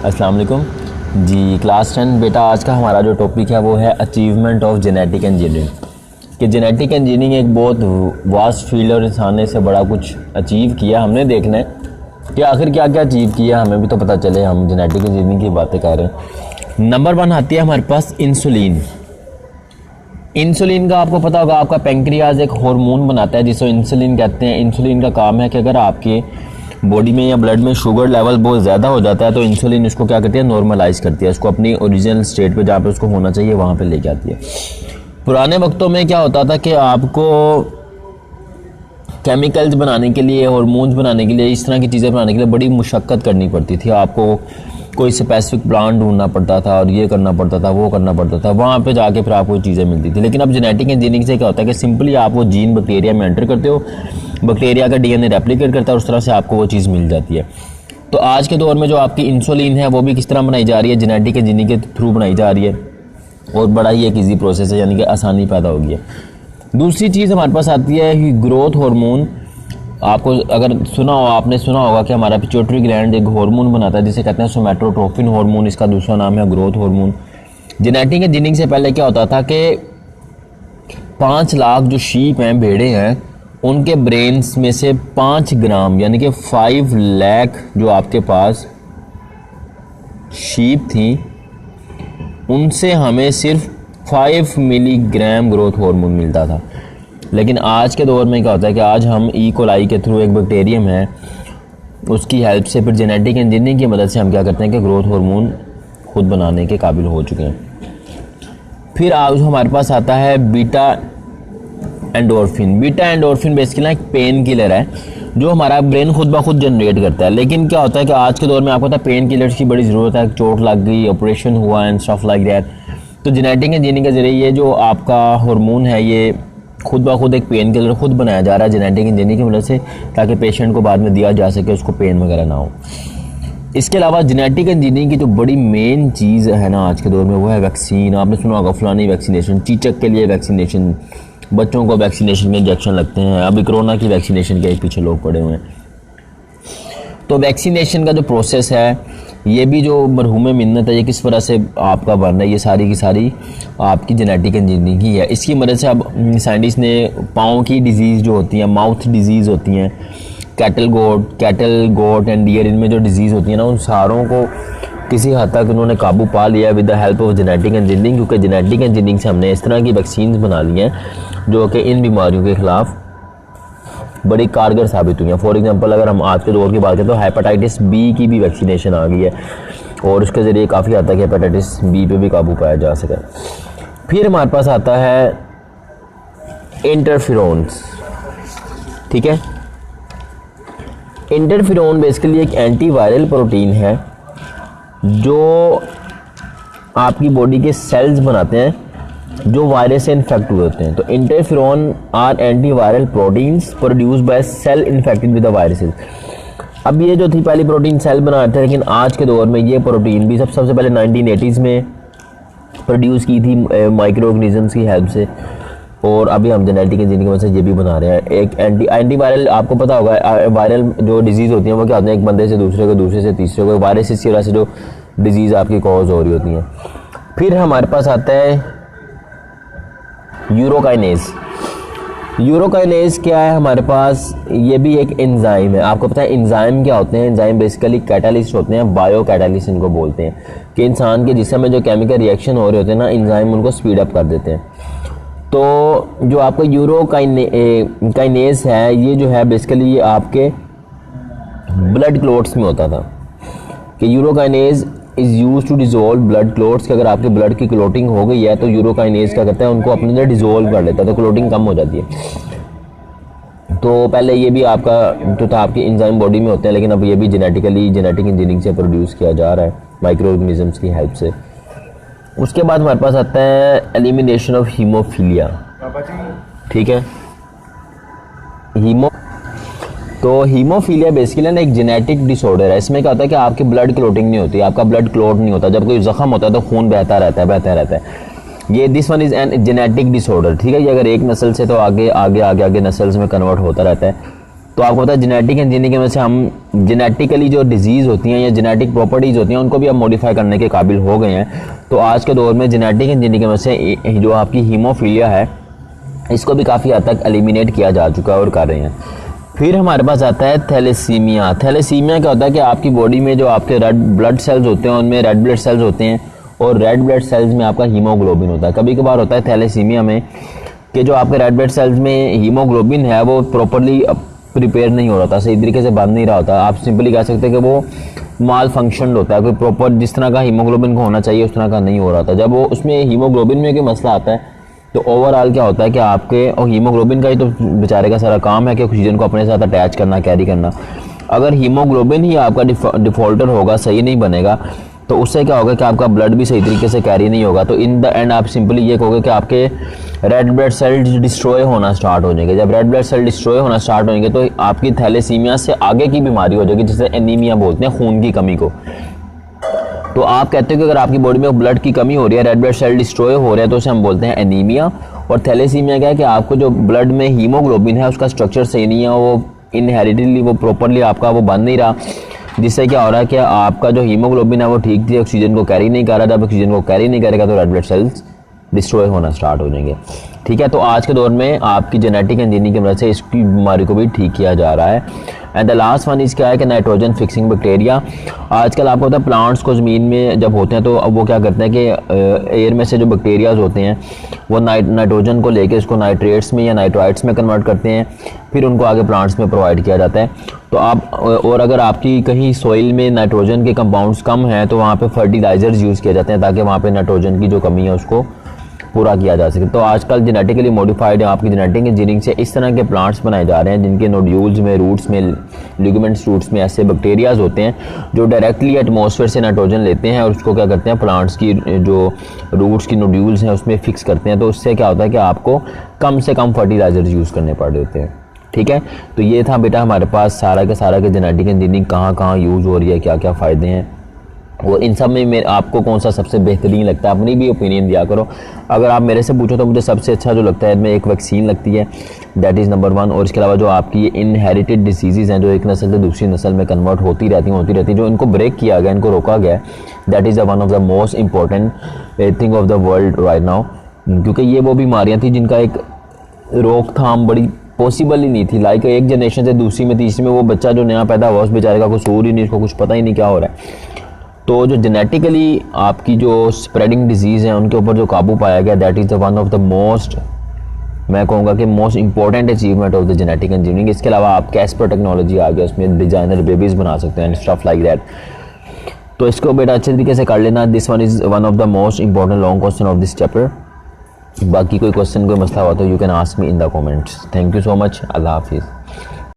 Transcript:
अस्सलाम वालेकुम जी। क्लास 10 बेटा, आज का हमारा जो टॉपिक है वो है अचीवमेंट ऑफ जेनेटिक इंजीनियरिंग। कि जेनेटिक इंजीनियरिंग एक बहुत वास्ट फील्ड और इंसान ने इससे बड़ा कुछ अचीव किया। हमने देखना है कि आखिर क्या क्या अचीव किया, हमें भी तो पता चले। हम जेनेटिक इंजीनियरिंग की बातें कर रहे हैं। नंबर 1 आती है हमारे पास इंसुलिन। इंसुलिन का आपको पता होगा, आपका पेंक्रियाज एक हार्मोन बनाता है जिसको इंसुलिन कहते हैं। इंसुलिन का काम है कि अगर आपके बॉडी में या ब्लड में शुगर लेवल बहुत ज़्यादा हो जाता है तो इंसुलिन उसको क्या करती है, नॉर्मलाइज करती है, उसको अपनी ओरिजिनल स्टेट पे जहाँ पे उसको होना चाहिए वहाँ पे लेके आती है। पुराने वक्तों में क्या होता था कि आपको केमिकल्स बनाने के लिए, हार्मोन्स बनाने के लिए, इस तरह की चीज़ें बनाने के लिए बड़ी मुशक्क़त करनी पड़ती थी। आपको कोई स्पेसिफिक प्लांट ढूंढना पड़ता था और ये करना पड़ता था, वो करना पड़ता था, वहाँ पे जाके फिर आपको चीज़ें मिलती थी। लेकिन अब जेनेटिक इंजीनियरिंग से क्या होता है कि सिंपली आप वो जीन बैक्टीरिया में एंटर करते हो, बैक्टीरिया का डीएनए रेप्लिकेट करता है और उस तरह से आपको वो चीज़ मिल जाती है। तो आज के दौर में जो आपकी इंसुलिन है वो भी किस तरह बनाई जा रही है, जेनेटिक इंजीनियरिंग के थ्रू बनाई जा रही है और बड़ा ही एक ईजी प्रोसेस है, यानी कि आसानी पैदा हो गई है। दूसरी चीज़ हमारे पास आती है ग्रोथ हार्मोन। आपको अगर आपने सुना होगा कि हमारा पिट्यूटरी ग्लैंड एक हार्मोन बनाता है जिसे कहते हैं सोमैटोट्रोपिन हार्मोन। इसका दूसरा नाम है ग्रोथ हार्मोन। जेनेटिक इंजीनियरिंग से पहले क्या होता था कि 5 लाख जो शीप हैं, भेड़े हैं, उनके ब्रेन्स में से 5 ग्राम यानी कि 5 लाख जो आपके पास शीप थी उनसे हमें सिर्फ 5 मिलीग्राम ग्रोथ हार्मोन मिलता था। लेकिन आज के दौर में क्या होता है कि आज हम ई कोलाई के थ्रू, एक बैक्टीरियम है, उसकी हेल्प से फिर जेनेटिक इंजीनियरिंग की मदद से हम क्या करते हैं कि ग्रोथ हार्मोन खुद बनाने के काबिल हो चुके हैं। फिर आज हमारे पास आता है beta endorphin. Beta endorphin basically एक पेन किलर है जो हमारा ब्रेन खुद ब खुद जनरेट करता है। लेकिन क्या होता है कि आज के दौर में आपको पता है पेन किलर्स की बड़ी ज़रूरत है, चोट लग गई, ऑपरेशन हुआ एंड स्टफ लाइक दैट। तो जेनेटिक इंजीनियरिंग के जरिए ये जो आपका हार्मोन है ये खुद ब खुद एक पेन किलर खुद बनाया जा रहा है जेनेटिक इंजीनियरिंग की मदद से, ताकि पेशेंट को बाद में दिया जा सके, उसको पेन वगैरह ना हो। इसके अलावा जेनेटिक इंजीनियरिंग की जो बड़ी मेन चीज़ है ना आज के दौर में वो है वैक्सीन। आपने सुना होगा फलानी वैक्सीनेशन, चीचक के लिए वैक्सीनेशन, बच्चों को वैक्सीनेशन में इंजेक्शन लगते हैं। अभी कोरोना की वैक्सीनेशन के पीछे लोग पड़े हुए हैं। तो वैक्सीनेशन का जो प्रोसेस है, ये भी जो मरहूम मिन्नत है, ये किस तरह से आपका बन रहा है, ये सारी की सारी आपकी जेनेटिक इंजीनियरिंग ही है। इसकी मदद से अब साइंटिस्ट ने पाँव की डिजीज़ जो होती हैं, माउथ डिजीज़ होती हैं, कैटल गोट एंड डियर, इनमें जो डिजीज़ होती है ना, उन सारों को किसी हद तक उन्होंने काबू पा लिया with the help of genetic engineering. क्योंकि जेनेटिक इंजीनियरिंग से हमने इस तरह की वैक्सीन बना ली हैं जो कि इन बीमारियों के खिलाफ बड़ी कारगर साबित हुई हैं। फॉर एग्जांपल अगर हम आज के दौर की बात करें तो हेपेटाइटिस बी की भी वैक्सीनेशन आ गई है और उसके ज़रिए काफ़ी हद तक हेपेटाइटिस बी पे भी काबू पाया जा सके। फिर हमारे पास आता है इंटरफेरोन्स। ठीक है, इंटरफेरोन बेसिकली एक एंटीवायरल प्रोटीन है जो आपकी बॉडी के सेल्स बनाते हैं जो वायरस से इन्फेक्ट हुए होते हैं। तो interferon are antiviral proteins produced by cell infected with the viruses. अब ये जो थी पहली प्रोटीन सेल बनाते हैं, लेकिन आज के दौर में ये प्रोटीन भी सबसे पहले 1980s में प्रोड्यूस की थी माइक्रो ऑर्गेनिजम्स की हेल्प से, और अभी हम जेनेटिक इंजीनियरिंग की वजह से ये भी बना रहे हैं। एक एंटीवायरल, आपको पता होगा वायरल जो डिजीज़ होती हैं वो क्या होते हैं, एक बंदे से दूसरे को, दूसरे से तीसरे को, वायरस की वजह से जो डिजीज़ आपकी कॉज हो रही होती हैं। फिर हमारे पास आता है यूरोकाइनेज। यूरोकाइनेज क्या है हमारे पास, ये भी एक एंजाइम है। आपको पता है एंजाइम क्या होते हैं? एंजाइम बेसिकली कैटालिस्ट होते हैं, बायो कैटालिस्ट इनको बोलते हैं, कि इंसान के जिस्म में जो केमिकल रिएक्शन हो रहे होते हैं ना, एंजाइम उनको स्पीड अप कर देते हैं। तो जो आपका यूरोकाइनेज है, ये जो है बेसिकली ये आपके ब्लड क्लोट्स में होता था कि urokinase is use to dissolve blood clots. कि अगर आपके ब्लड की क्लोटिंग हो गई है तो यूरोकाइनेज क्या करता है, उनको अपने अंदर डिजोल्व कर लेता है, तो क्लोटिंग कम हो जाती है। तो पहले ये भी आपका जो था आपकी एंजाइम बॉडी में होते हैं, लेकिन अब ये भी जेनेटिक इंजीनियरिंग से प्रोड्यूस किया जा रहा है माइक्रो ऑर्गेनिजम्स की हेल्प से। उसके बाद हमारे पास आता है एलिमिनेशन ऑफ हीमोफीलिया। ठीक है, तो हीमोफीलिया बेसिकली ना एक जेनेटिक डिसऑर्डर है। इसमें क्या होता है कि आपकी ब्लड क्लोटिंग नहीं होती, आपका ब्लड क्लोट नहीं होता। जब कोई जख्म होता है तो खून बहता रहता है। ये this one is an genetic disorder. ठीक है, ये अगर एक नस्ल से तो आगे नस्ल्स में कन्वर्ट होता रहता है। तो आपको पता है जेनेटिक इंजीनियरिंग की वजह से हम जेनेटिकली जो डिजीज़ होती हैं या जेनेटिक प्रॉपर्टीज़ होती हैं उनको भी अब मॉडिफाई करने के काबिल हो गए हैं। तो आज के दौर में जेनेटिक इंजीनियरिंग की वजह से जो आपकी हीमोफीलिया है इसको भी काफ़ी हद तक एलिमिनेट किया जा चुका है और कर रहे हैं। फिर हमारे पास आता है थैलेसीमिया। थैलेसीमिया क्या होता है कि आपकी बॉडी में जो आपके रेड ब्लड सेल्स होते हैं उनमें रेड ब्लड सेल्स होते हैं और रेड ब्लड सेल्स में आपका हीमोग्लोबिन होता है। कभी कभार होता है थैलेसीमिया में कि जो आपके रेड ब्लड सेल्स में हीमोग्लोबिन है वो प्रॉपरली प्रिपेयर नहीं हो रहा था, सही तरीके से बन नहीं रहा होता। आप सिंपली कह सकते हैं कि वो माल फंक्शन होता है, कोई प्रॉपर जिस तरह का हीमोग्लोबिन को होना चाहिए उस तरह का नहीं हो रहा था। जब वो उसमें हीमोग्लोबिन में कोई मसला आता है तो ओवरऑल क्या होता है कि आपके और हीमोग्लोबिन का ही तो बेचारे का सारा काम है कि ऑक्सीजन को अपने साथ अटैच करना, कैरी करना। अगर हीमोग्लोबिन ही आपका डिफॉल्टर होगा, सही नहीं बनेगा, तो उससे क्या होगा कि आपका ब्लड भी सही तरीके से कैरी नहीं होगा। तो इन द एंड आप सिंपली ये कहोगे कि आपके रेड ब्लड सेल डिस्ट्रॉय होना स्टार्ट हो जाएंगे। जब रेड ब्लड सेल डिस्ट्रॉय होना स्टार्ट होंगे तो आपकी थैलेसीमिया से आगे की बीमारी हो जाएगी, जिसे एनीमिया बोलते हैं, खून की कमी को। तो आप कहते हो कि अगर आपकी बॉडी में ब्लड की कमी हो रही है, रेड ब्लड सेल डिस्ट्रॉय हो रहा है, तो उसे हम बोलते हैं एनीमिया। और थैलेसीमिया क्या है कि आपको जो ब्लड में हीमोग्लोबिन है उसका स्ट्रक्चर सही नहीं है, वो इनहेरिटेडली वो प्रॉपरली आपका वो बन नहीं रहा, जिससे क्या हो रहा है कि आपका जो हीमोग्लोबिन है वो ठीक थी, ऑक्सीजन को कैरी नहीं कर रहा। जब ऑक्सीजन को कैरी नहीं करेगा तो रेड ब्लड सेल्स डिस्ट्रॉय होना स्टार्ट हो जाएंगे। ठीक है, तो आज के दौर में आपकी जेनेटिक इंजीनियरिंग की वजह से इसकी बीमारी को भी ठीक किया जा रहा है। एंड द लास्ट वन इस क्या है कि नाइट्रोजन फिक्सिंग बैक्टीरिया। आजकल आपको पता है प्लांट्स को ज़मीन में जब होते हैं तो अब वो क्या करते हैं कि एयर में से जो बैक्टीरियाज होते हैं वो नाइट्रोजन को लेके इसको नाइट्रेट्स में या नाइट्राइट्स में कन्वर्ट करते हैं, फिर उनको आगे प्लांट्स में प्रोवाइड किया जाता है। तो आप और अगर आपकी कहीं सॉइल में नाइट्रोजन के कंपाउंड्स कम हैं तो वहाँ पे फर्टिलाइजर्स यूज़ किए जाते हैं ताकि वहाँ पे नाइट्रोजन की जो कमी है उसको पूरा किया जा सके। तो आजकल जेनेटिकली मॉडिफाइड आपकी जेनेटिक इंजीनियरिंग से इस तरह के प्लांट्स बनाए जा रहे हैं जिनके नोड्यूल्स में, रूट्स में, लिगामेंट्स रूट्स में ऐसे बैक्टीरियाज होते हैं जो डायरेक्टली एटमॉस्फेयर से नाइट्रोजन लेते हैं और उसको क्या करते हैं प्लांट्स की जो रूट्स की नोड्यूल्स हैं उसमें फिक्स करते हैं। तो उससे क्या होता है कि आपको कम से कम फर्टिलाइजर्स यूज़ करने पड़ रहे हैं। ठीक है, तो ये था बेटा हमारे पास सारा के जेनेटिक इंजीनियरिंग कहाँ कहाँ यूज़ हो रही है, क्या क्या फ़ायदे हैं, और इन सब में आपको कौन सा सबसे बेहतरीन लगता है, अपनी भी ओपिनियन दिया करो। अगर आप मेरे से पूछो तो मुझे सबसे अच्छा जो लगता है इसमें एक वैक्सीन लगती है, दैट इज़ नंबर 1। और इसके अलावा जो आपकी इनहेरिटेड डिसीज़ हैं जो एक नस्ल से दूसरी नस्ल में कन्वर्ट होती रहती जो इनको ब्रेक किया गया, इनको रोका गया, that is one of the most important thing of the world right now. क्योंकि ये वो बीमारियाँ थी जिनका एक रोकथाम बड़ी पॉसिबल ही नहीं थी। लाइक एक जनरेशन से दूसरी में, तीसरी में वो बच्चा जो नया पैदा हुआ उस बेचारे का कुछ सूर ही नहीं, उसको कुछ पता ही नहीं क्या हो रहा है। तो जो जेनेटिकली आपकी जो स्प्रेडिंग डिजीज़ हैं उनके ऊपर जो काबू पाया गया, that is the one of the most, मैं कहूँगा कि most important achievement of the genetic engineering. इसके अलावा आप कैस्पर टेक्नोलॉजी आ गया, उसमें डिजाइनर बेबीज़ बना सकते हैं एंड स्टफ लाइक दैट। तो इसको बेटा अच्छे तरीके से कर लेना। This one is one of the most important long question of this chapter. बाकी कोई क्वेश्चन कोई मसला हुआ तो you can ask me in the comments. Thank you so much. अल्लाह हाफिज़।